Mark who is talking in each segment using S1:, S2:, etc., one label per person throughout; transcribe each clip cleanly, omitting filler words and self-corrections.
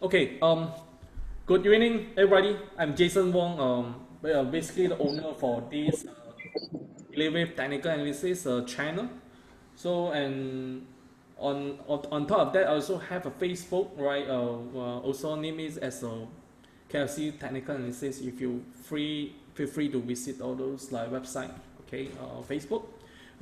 S1: Okay. Good evening, everybody. I'm Jason Wong. Basically the owner for this Elevate Technical Analysis channel. So and on top of that, I also have a Facebook, right? Also name is as a KFC Technical Analysis. If you feel free to visit all those like website. Okay, Facebook.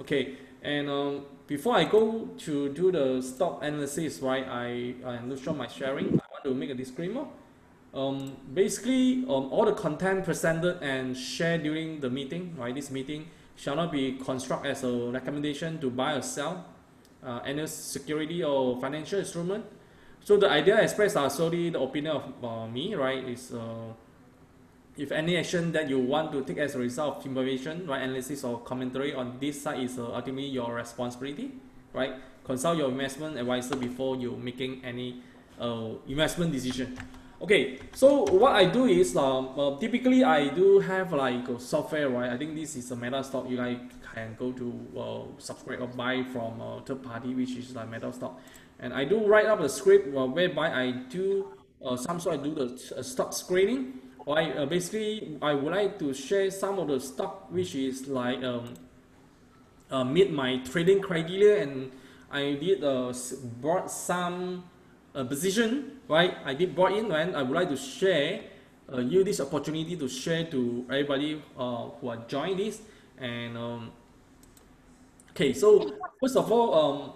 S1: Okay, and before I go to do the stock analysis, right? I'm not sure my sharing. I want to make a disclaimer. Basically, all the content presented and shared during the meeting, right? This meeting shall not be construed as a recommendation to buy or sell any security or financial instrument. So the idea expressed are solely the opinion of me, right? Is if any action that you want to take as a result of information, right, analysis or commentary on this side is ultimately your responsibility, right? Consult your investment advisor before you making any investment decision. Okay, so what I do is typically I do have like a software, right? I think this is a meta stock. You guys can go to subscribe or buy from third party, which is like meta stock, and I do write up the script whereby I do some sort. I do the stock screening. Right, basically, I would like to share some of the stock which is like meet my trading criteria, and I did brought some position, right? I did brought in, and I would like to share use this opportunity to share to everybody who are join this. And okay, so first of all,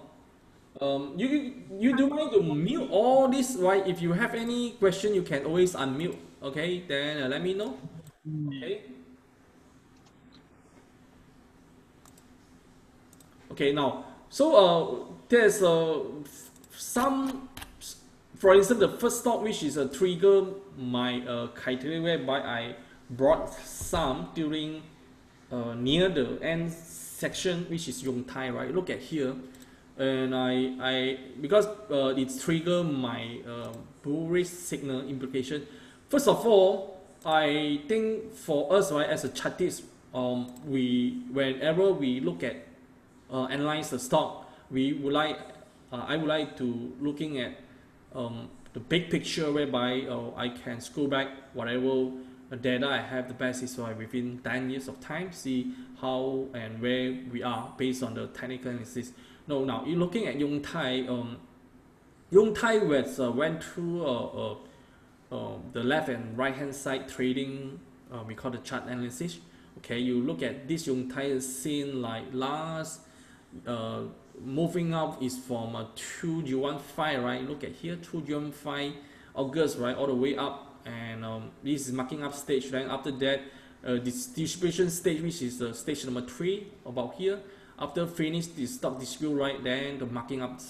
S1: you do mind to mute all this, right? If you have any question, you can always unmute. Okay, then let me know. Okay. Okay, now, so there's some, for instance, the first stock which is a trigger my criteria whereby I brought some during near the end section, which is Yong, right? Look at here, and I because it trigger my bullish signal implication. First of all, I think for us, right, as a chartist, we whenever we look at analyze the stock, we would like I would like to looking at the big picture whereby I can scroll back whatever data I have. The best is within 10 years of time, see how and where we are based on the technical analysis. No, now you're looking at Yong. Went through the left and right hand side trading. We call the chart analysis. Okay, you look at this Yong scene like last moving up is from 2015, right? Look at here, 2015 August, right, all the way up, and this is marking up stage. Then after that, this distribution stage, which is stage number 3, about here. After finish the stock dispute, right, then the marking up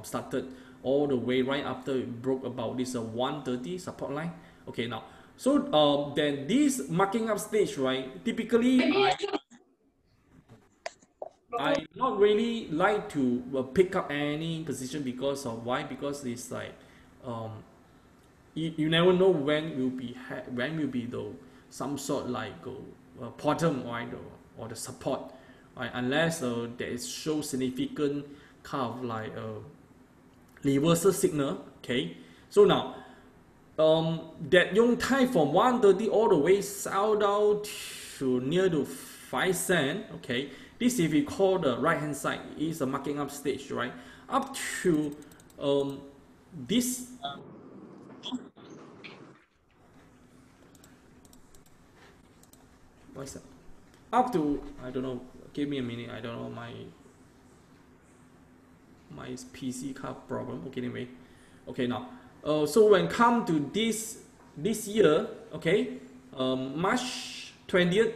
S1: started all the way right after it broke about this 130 support line. Okay, now, so then this marking up stage, right, typically I not really like to pick up any position because of why? Because it's like um, you never know when will be the some sort like bottom, right, or the support, right? Unless there is so significant kind of like reversal signal. Okay, so now that Yong from 130 all the way south down to near to 5 cent. Okay, this if we call the right hand side is a marking up stage, right? Up to this what's that? Up to, I don't know. Give me a minute. I don't know my PC card problem. Okay, anyway. Okay, now. So when come to this year, okay, March 20th,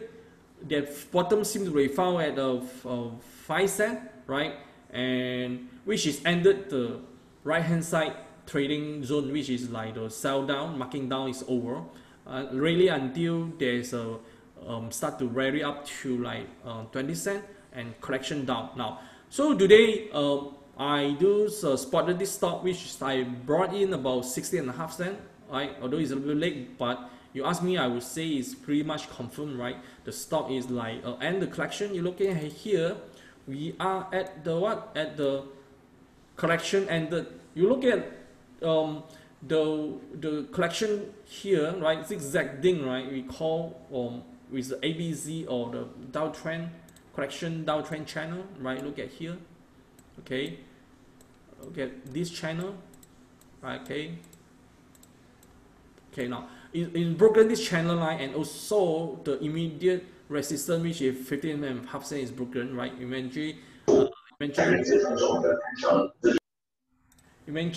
S1: that bottom seems to be found at 5 cent, right? And which is ended the right hand side trading zone, which is like the sell down, marking down is over. Really until there's a start to rally up to like 20 cent and correction down. Now, so today I do spotted this stock which I brought in about 60.5 cent, right? Although it's a little late, but you ask me, I would say it's pretty much confirmed, right? The stock is like and the collection you're looking at here, we are at the what? At the correction ended. You look at the collection here, right, zigzagging, right, we call with the ABC or the downtrend correction downtrend channel, right? Look at here, okay. Look at this channel, right? Okay. Okay, now it broken this channel line, and also the immediate resistance, which is 15.5 cent, is broken, right? Eventually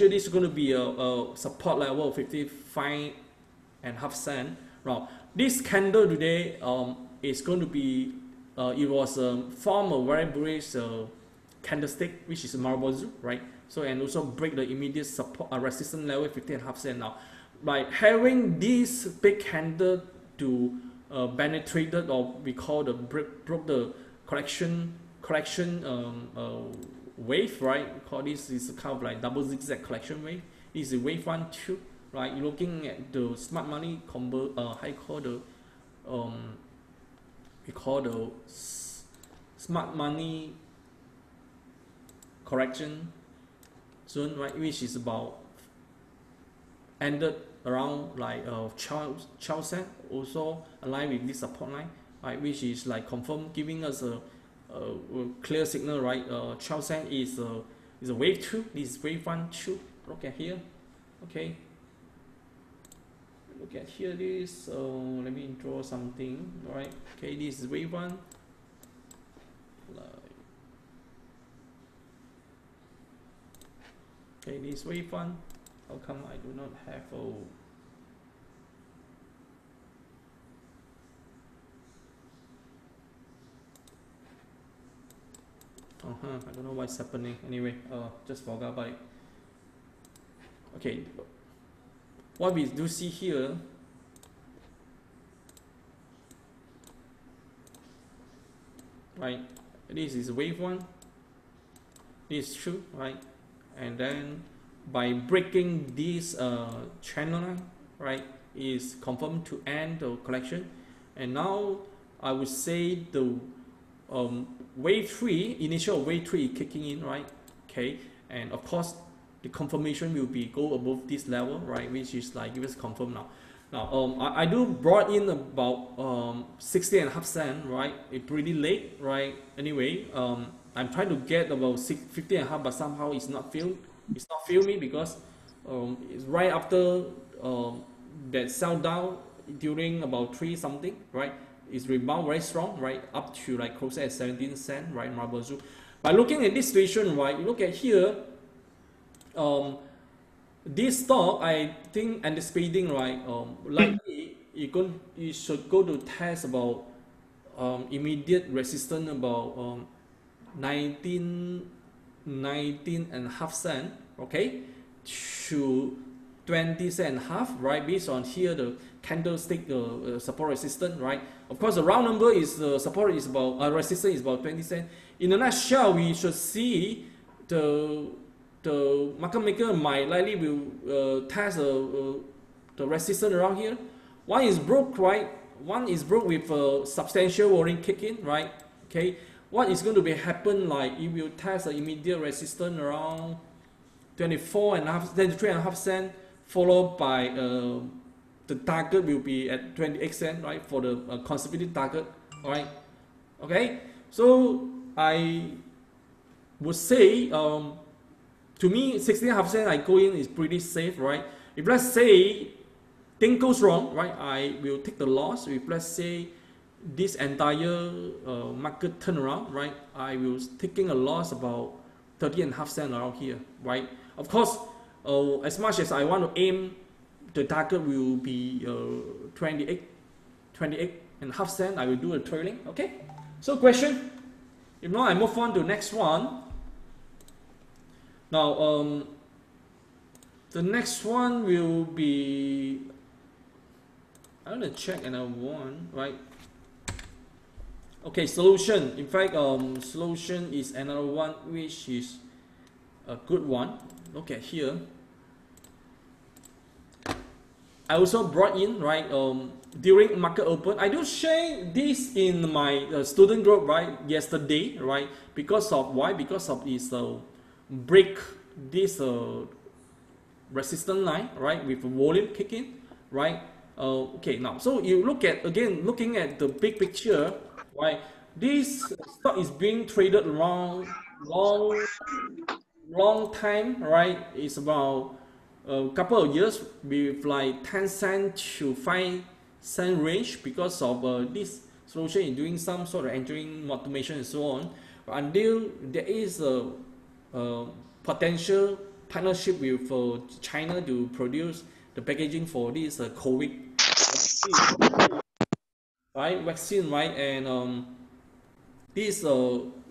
S1: this is going to be a support level of 55.5 cent. Now this candle today is going to be it was form a very bullish candlestick, which is Marubozu, right? So, and also break the immediate support resistance level 15.5 cent. Now by having this big candle to penetrated, or we call the broke the correction wave, right? We call this is kind of like double zigzag collection wave. This is wave 1, 2, right? You're looking at the smart money combo, I call the we call the smart money correction zone, right? Which is about ended around like 12 cent, also aligned with this support line, right? Which is like confirm, giving us a clear signal, right? 12 cent is a wave 2. This is wave 1, 2. Look at here, okay. Look at here. This let me draw something, right? Okay, this is wave 1. Okay, this is wave 1. How come I do not have I don't know what's happening. Anyway, just forgot about it. Okay, what we do see here, right? This is wave 1. This is true, right? And then by breaking this channel line, right, is confirmed to end the collection. And now I would say the wave 3, initial wave 3 is kicking in, right? Okay, and of course the confirmation will be go above this level, right, which is like give us confirm now. Now I do brought in about 60.5 cent, right? It's pretty late, right? Anyway, I'm trying to get about 50.5, but somehow it's not filled. It's not filled me because it's right after that sell down during about 3 something, right? It's rebound very strong, right, up to like close at 17 cent, right, Marubozu. By looking at this situation, right, you look at here, this stock, I think anticipating, right, likely it should go to test about immediate resistance about 19.5 cent, okay, to 20 cent and half, right, based on here the candlestick support resistance, right. Of course the round number is support is about resistance is about 20 cent. In a nutshell, we should see the market maker might likely will test the resistance around here. One is broke, right? One is broke with a substantial warning kick in, right? Okay, what is going to be happen, like it will test the immediate resistance around 23.5 cent, followed by the target will be at 28 cent, right, for the conservative target, all right? Okay, so I would say to me 16.5 cent I go in is pretty safe, right? If let's say thing goes wrong, right, I will take the loss. If let's say this entire market turnaround, right, I will taking a loss about 30.5 cent around here, right? Of course, as much as I want to aim, the target will be 28.5 cent. I will do a trailing. Okay, so question. If not, I move on to next one. Now, the next one will be, I'm gonna check another one, right? Okay, solution. In fact, solution is another one which is a good one. Look at here. I also brought in, right, during market open. I do share this in my student group, right, yesterday, right? Because of why? Because of this break this resistance line, right, with volume kicking, right? Okay, now so you look at again, looking at the big picture, right? This stock is being traded around long time, right? It's about a couple of years with like 10 cent to 5 cent range because of this solution in doing some sort of engineering automation and so on. But until there is a potential partnership with China to produce the packaging for this COVID vaccine, right? And this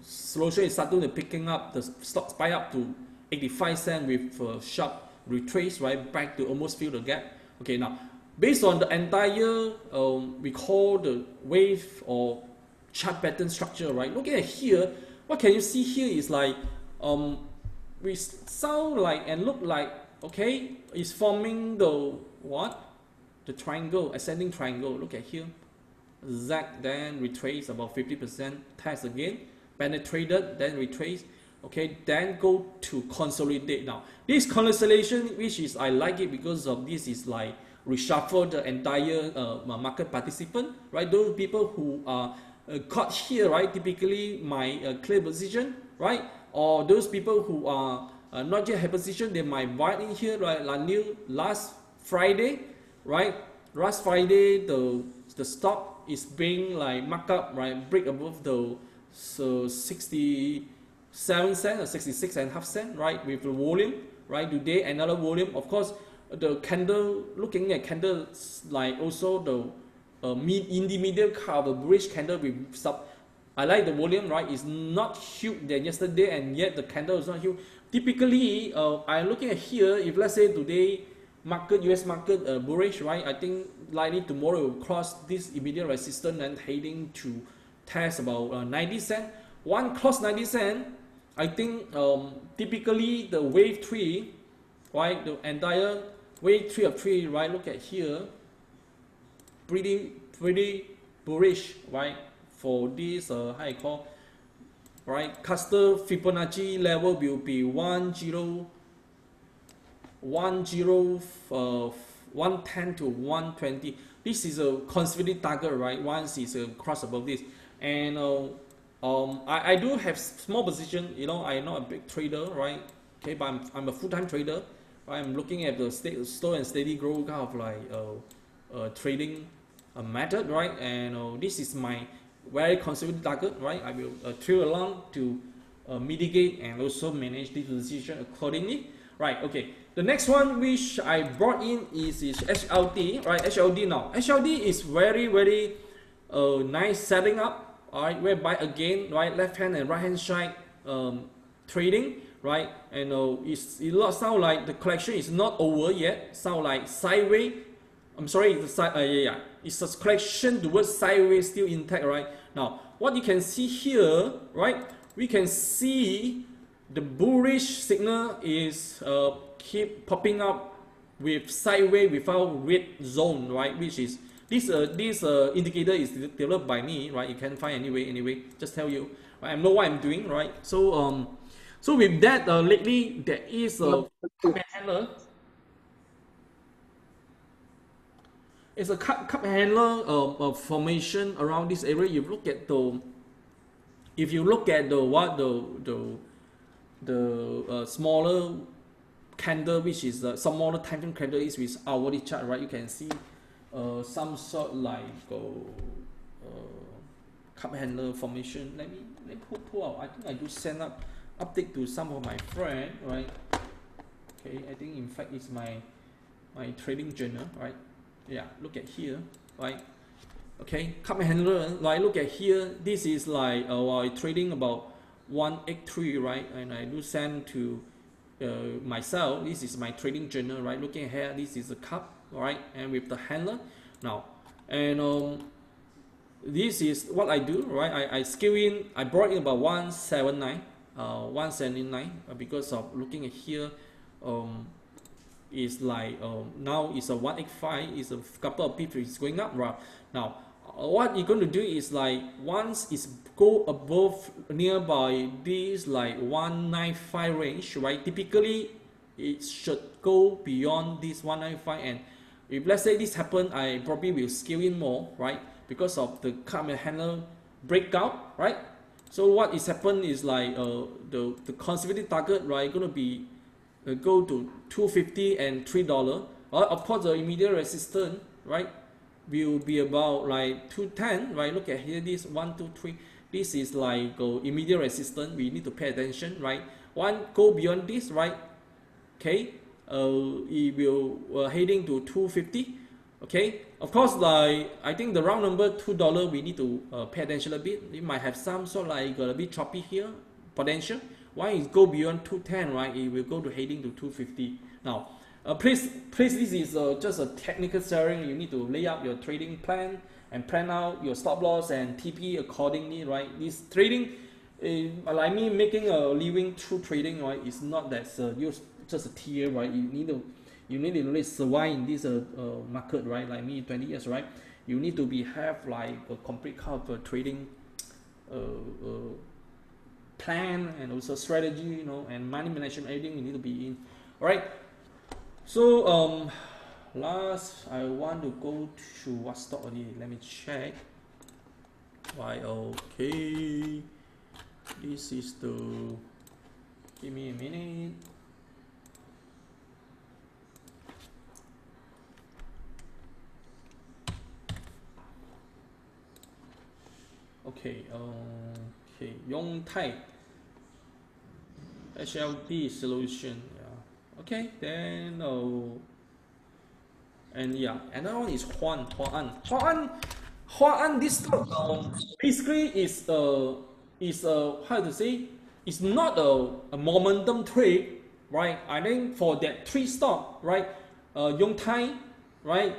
S1: solution is starting to picking up, the stock spike up to 85 cents with sharp retrace, right, back to almost fill the gap. Okay, now based on the entire we call the wave or chart pattern structure, right? Looking at here, what can you see here is like we sound like and look like, okay, it's forming the what? The triangle, ascending triangle. Look at here. Z, then retrace about 50%, test again, penetrated, then retrace, okay, then go to consolidate. Now this consolidation, which is I like it because of this is like reshuffle the entire market participant, right? Those people who are caught here, right, typically my clear position, right, or those people who are not yet have position, they might buy in here, right? Like new last Friday, right? Last Friday the stock is being like marked up, right, break above the 67 cent or 66 and a half cent, right, with the volume, right? Today another volume, of course the candle, looking at candles like also the intermediate kind of a bullish candle with sub, I like the volume, right, is not huge than yesterday and yet the candle is not huge. Typically I'm looking at here, if let's say today market, US market bullish, right, I think likely tomorrow will cross this immediate resistance and heading to test about 90 cent. One cross 90 cent, I think typically the wave 3, right, the entire wave 3 of 3, right, look at here, pretty bullish, right, for this how you call, right, cluster Fibonacci level will be 110 to 120. This is a conservative target, right? Once it's a cross above this, and I do have small position. You know, I'm not a big trader, right? Okay, but I'm a full-time trader. I'm looking at the slow and steady growth kind of like trading method, right? And this is my very conservative target, right? I will trail along to mitigate and also manage this position accordingly, right? Okay. The next one which I brought in is HLD, right? HLD now. HLD is very nice setting up, all right, whereby again, right, left hand and right hand side trading, right? And it sound like the collection is not over yet. Sound like sideways. I'm sorry, it's a collection towards sideways, still intact, right? Now, what you can see here, right? We can see the bullish signal is keep popping up with sideways without red zone, right? Which is this indicator is developed by me, right? You can find anyway. Just tell you, right? I know what I'm doing, right? So so with that, lately there is a handler. It's a cup handler formation around this area. You look at the, if you look at the smaller candle, which is the smaller time frame candle is with hourly chart, right? You can see some sort like cup handler formation. Let me pull out. I think I do send up update to some of my friend, right? Okay, I think in fact it's my trading journal, right? Yeah, look at here, right? Okay, cup handler, like look at here. This is like trading about 183, right? And I do send to myself. This is my trading journal, right? Looking here, this is a cup, right? And with the handler now, and this is what I do, right? I scale in. I brought in about 179, because of looking at here. Is like now it's a 185, is a couple of pips is going up, right? Now what you're going to do is like once it's go above nearby this like 195 range, right? Typically it should go beyond this 195, and if let's say this happen, I probably will scale in more, right? Because of the cut and handle breakout, right? So what is happened is like the conservative target, right, gonna be go to 250 and $3. Of course, the immediate resistance, right, will be about like 210, right? Look at here, this 1, 2, 3. This is like immediate resistance. We need to pay attention, right? One go beyond this, right? Okay, it will heading to 250. Okay, of course, like I think the round number $2, we need to pay attention a bit. It might have some sort of like a bit choppy here potential. Why it go beyond 210, right? It will go to heading to 250. Now, please, this is just a technical sharing. You need to lay out your trading plan and plan out your stop loss and TP accordingly, right? This trading, like me making a living through trading, right? It's not that just a tier, right? You need to really survive in this market, right? Like me, 20 years, right? You need to have like a complete kind of trading plan and also strategy, you know, and money management. Everything you need to be in. All right. So last I want to go to what stock already. Let me check. Why? Okay. This is the. Give me a minute. Okay, Yong HLD solution. Yeah. Okay, then and yeah, another one is Huaan. This stock basically is how to say, it's not a momentum trade, right? I think for that three stock, right? Yong, right?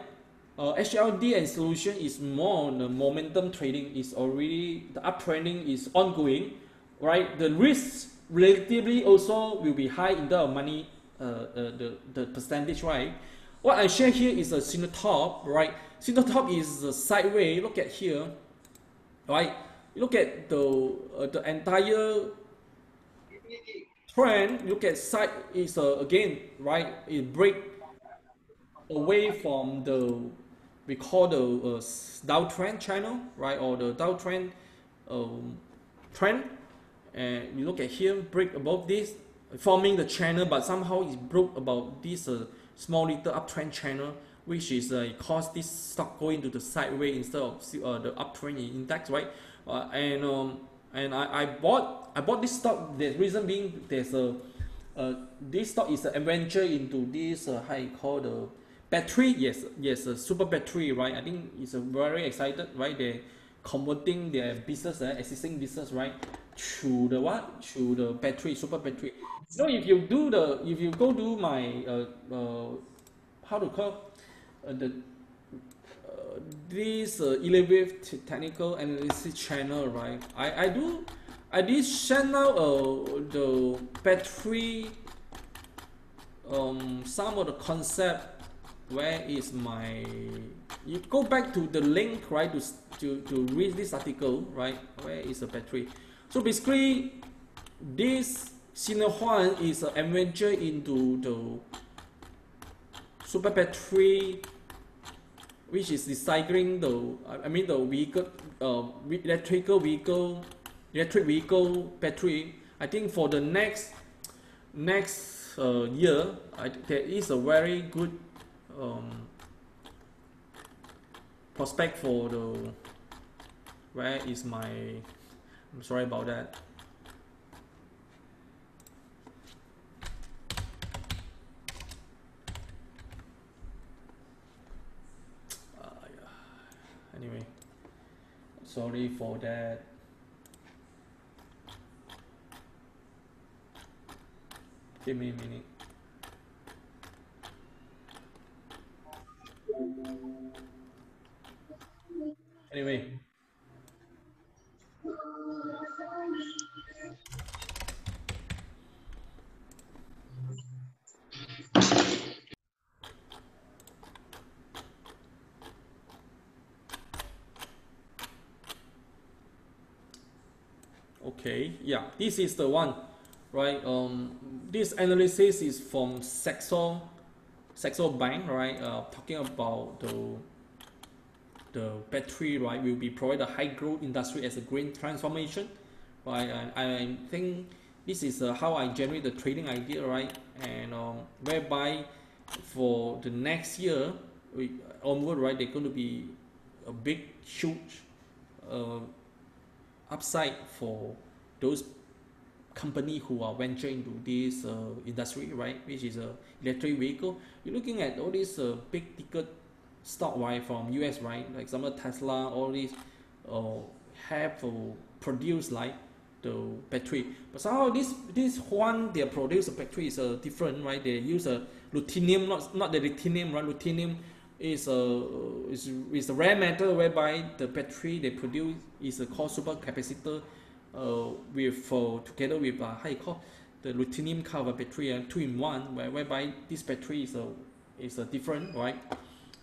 S1: HLD and solution is more on the momentum trading. Is already the uptrending is ongoing, right? The risks relatively also will be high in terms of money, the percentage, right? What I share here is a single top, right? Single top is a sideways. Look at here, right? Look at the entire trend. Look at side is again, right? It break away from the, we call the downtrend channel, right, or the downtrend trend, and you look at here, break above this, forming the channel, but somehow it broke about this small little uptrend channel, which is cause this stock go into the sideways instead of the uptrend index, right? And I bought this stock. The reason being, there's a this stock is an adventure into this how you call the battery. Yes, a super battery, right? I think it's a very excited, right? They converting their business, existing business, right, to the what? To the battery, super battery. So if you go do my how to call the this Elliot technical analysis channel, right? I did channel the battery, some of the concept. Where is my, you go back to the link, right, to read this article, right? Where is the battery? So basically this Huaan is an adventure into the super battery, which is recycling the vehicle, electric vehicle battery. I think for the next year, there is a very good prospect for the, where is my, I'm sorry about that. Anyway, sorry for that. Give me a minute. Anyway, okay, yeah, this is the one. right? This analysis is from Saxo Bank, right? Talking about the battery, right, will be provide a high growth industry as a green transformation, right? And I think this is how I generate the trading idea, right? And whereby for the next year onward, right, they're going to be a big, huge upside for those company who are venturing into this industry, right? Which is a electric vehicle. You're looking at all these big ticket stock, right, from US, right? Like example Tesla, all these have produced like the battery, but somehow this one they produce a battery is different, right? They use a ruthenium, not the ruthenium, right? Ruthenium is a rare metal whereby the battery they produce is a called super capacitor with together with how you call the ruthenium kind of battery, 2-in-1, whereby this battery is a different, right?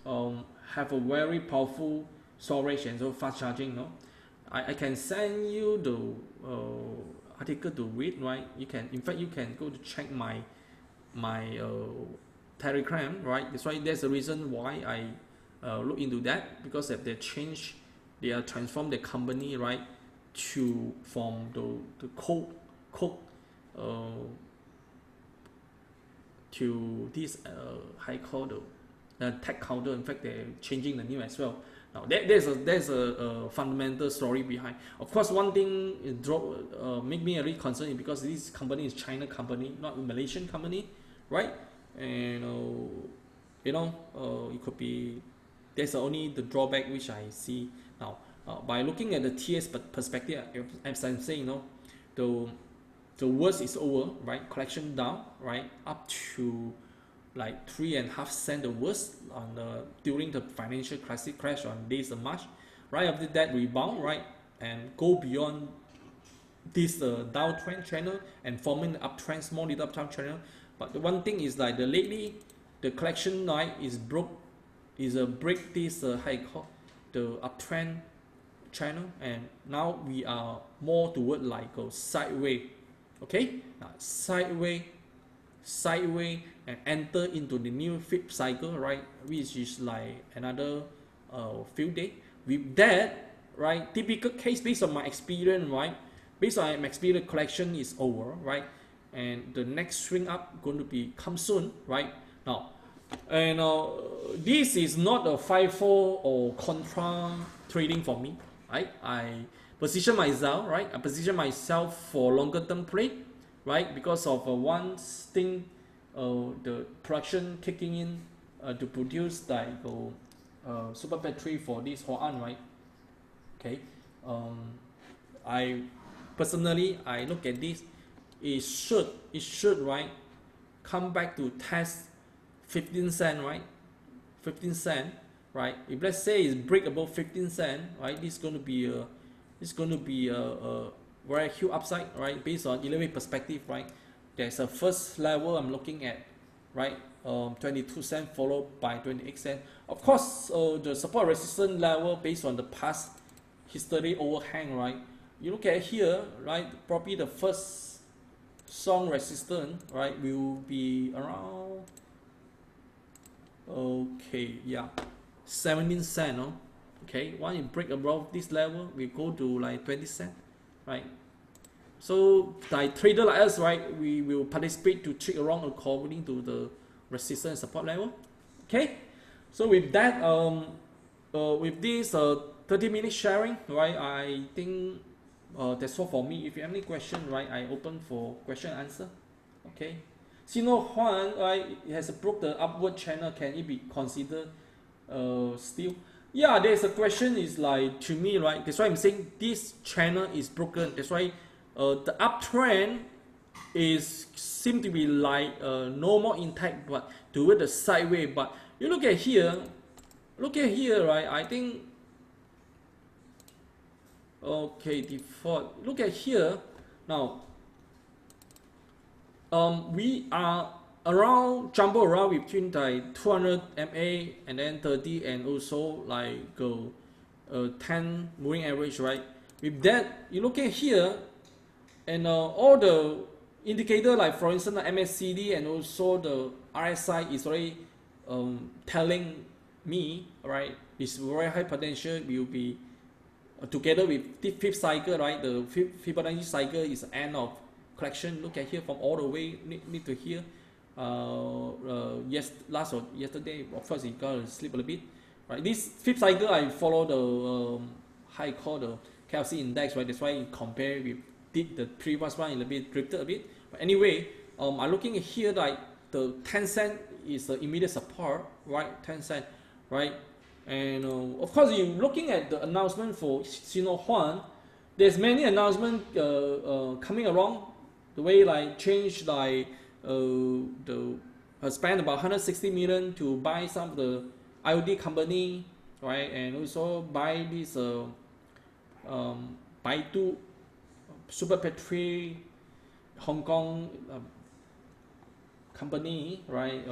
S1: Have a very powerful storage and so fast charging, no? I can send you the article to read, right? You can, in fact, you can go to check my Telegram, right? That's why there's a reason why I look into that, because if they change, they are transform the company, right, to from the coke to this high called the tech counter. In fact, they're changing the name as well. Now there's a fundamental story behind. Of course, one thing make me a little concerned because this company is China company, not a Malaysian company, right? And it could be, there's only the drawback which I see now. By looking at the TS perspective, as I'm saying, the worst is over, right? Collection down, right, up to like 3.5 cents the worst on during the financial crisis crash on days of March. Right after that rebound, right, and go beyond this downtrend channel and forming the uptrend, small little uptrend channel. But the one thing is like lately the collection line is break this how you call the uptrend channel, and now we are more toward like a sideways. Okay, now sideways and enter into the new flip cycle, right, which is like another few days. With that, right, typical case based on my experience, right, based on my experience, collection is over, right, and the next swing up going to be come soon, right? Now, and this is not a FIFO or contra trading for me, right? I position myself, right? I position myself for longer term play, right? Because of one thing, the production kicking in to produce like super battery for this Huaan, right? Okay, I personally I look at this, it should right come back to test 15 cent, right? 15 cent, right? If let's say it's break above 15 cent, right, this is going to be a very huge upside, right? Based on 11 perspective, right? There's a first level I'm looking at, right? 22 cent followed by 28 cent. Of course, the support resistance level based on the past history overhang, right? You look at here, right? Probably the first strong resistance, right, will be around 17 cent, no? Okay, once you break above this level, we go to like 20 cent, right? So like trader like us, right, we will participate to trade around according to the resistance support level. Okay, so with that, with this 30-minute sharing, right, I think that's all for me. If you have any question, right, I open for question and answer. Okay, Huaan, right, it has broke the upward channel. Can it be considered still? Yeah, there's a question is like to me, right? That's why I'm saying this channel is broken. That's why the uptrend is seem to be like no more intact, but toward the sideways. But you look at here, right? I think okay, default. Look at here now. We are around jumbo around between like 200 MA and then 30 and also like 10 moving average, right? With that, you look at here, and all the indicator like for instance the MACD and also the RSI is already telling me, right, it's very high potential will be together with the fifth cycle, right? The Fibonacci cycle is end of collection. Look at here from all the way need to here. Last or yesterday, of course, it got to sleep a little bit, right? This fifth cycle, I follow the high call the KLC index, right? That's why it compare with the previous one a little bit drifted a bit. But anyway, I'm looking at here like the 10 cent is the immediate support, right? 10 cent, right? And of course, you're looking at the announcement for Huaan. There's many announcements coming along. The way like change like spend about 160 million to buy some of the IoT company, right? And also buy this Baidu, Super Petri, Hong Kong company, right?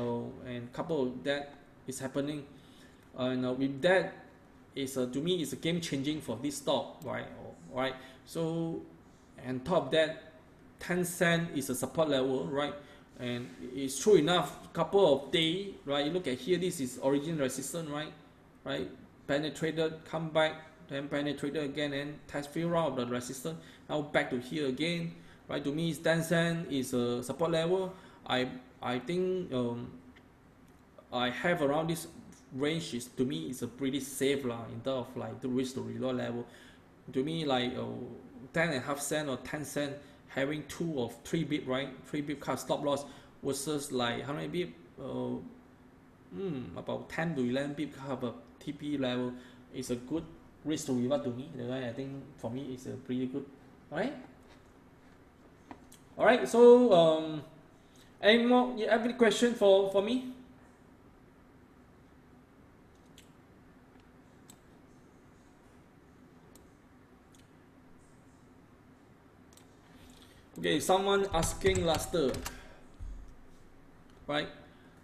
S1: And couple of that is happening. And with that, is to me it's a game changing for this stock, right? Right. So, and top of that, 10 cent is a support level, right? And it's true enough. Couple of days, right? You look at here. This is origin resistance, right? Right. Penetrated, come back, then penetrated again, and test few round of the resistance. Now back to here again, right? To me, 10 cent is a support level. I think I have around this range is to me is a pretty safe lah in terms of like the risk to reward level. To me like 10.5 cent or 10 cent having 2 or 3 bit, right? 3 bit cut stop loss versus like how many bit? About 10 to 11 bit have a TP level is a good risk to reward to me. Right? I think for me it's a pretty good. Alright, so any more every question for me? Okay, someone asking Luster, right?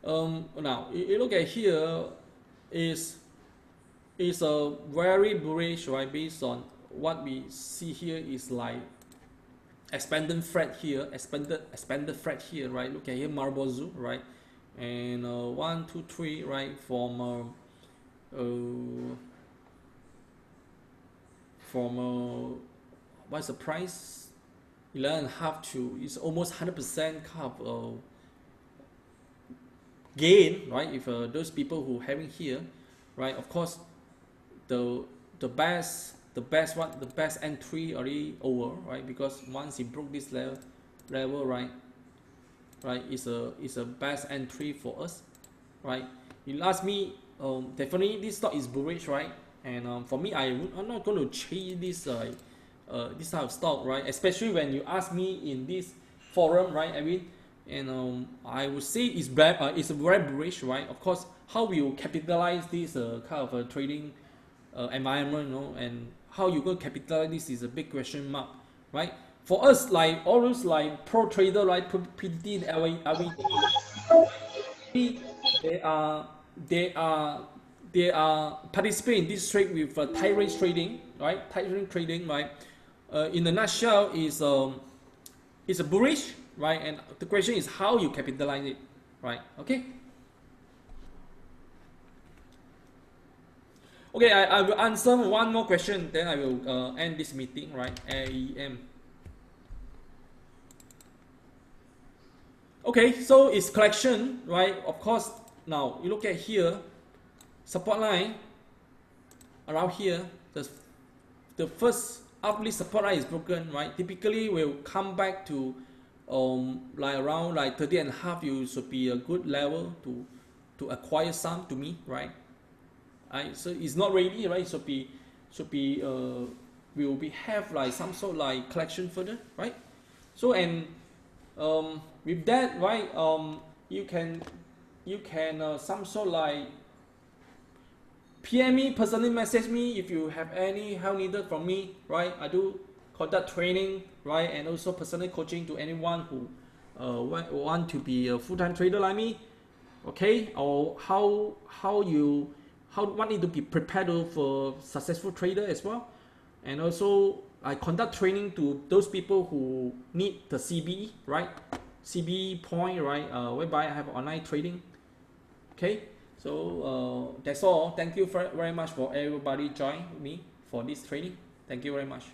S1: Now you look at here is a very bullish, right? Based on what we see here is like expanded thread here, expanded thread here, right? Look at here, marble zoo, right? And 1, 2, 3, right? From what's the price? 11.5 to it's almost 100% kind of gain, right? If those people who having here, right? Of course, the best entry already over, right? Because once it broke this level, right, is a best entry for us, right? You ask me, definitely this stock is bullish, right? And for me, I'm not going to chase this this type of stock, right? Especially when you ask me in this forum, right? I mean, and I would say it's very bullish, right? Of course, how we will capitalize this kind of a trading environment, you know, and how you going to capitalize this is a big question mark, right? For us, like always, like pro trader, right? PT, they are participating in this trade with tight range trading, right? Tight range trading, right? In a nutshell, is a bullish, right? And the question is how you capitalize it, right? Okay. Okay, I will answer one more question, then I will end this meeting, right? AEM. Okay, so it's collection, right? Of course, now you look at here, support line around here, the first upward support line is broken, right? Typically will come back to like around like 30.5. You should be a good level to acquire some to me, right? So it's not ready, right? Should be will be have like some sort of like collection further, right? So and with that, right? You can some sort of like PM me, personally message me if you have any help needed from me, right? I do conduct training, right? And also personal coaching to anyone who want to be a full-time trader like me, okay? Or what need to be prepared for successful trader as well. And also I conduct training to those people who need the CBE, right? CBE point, right? Whereby I have online trading. Okay, so that's all. Thank you very much for everybody join me for this training. Thank you very much.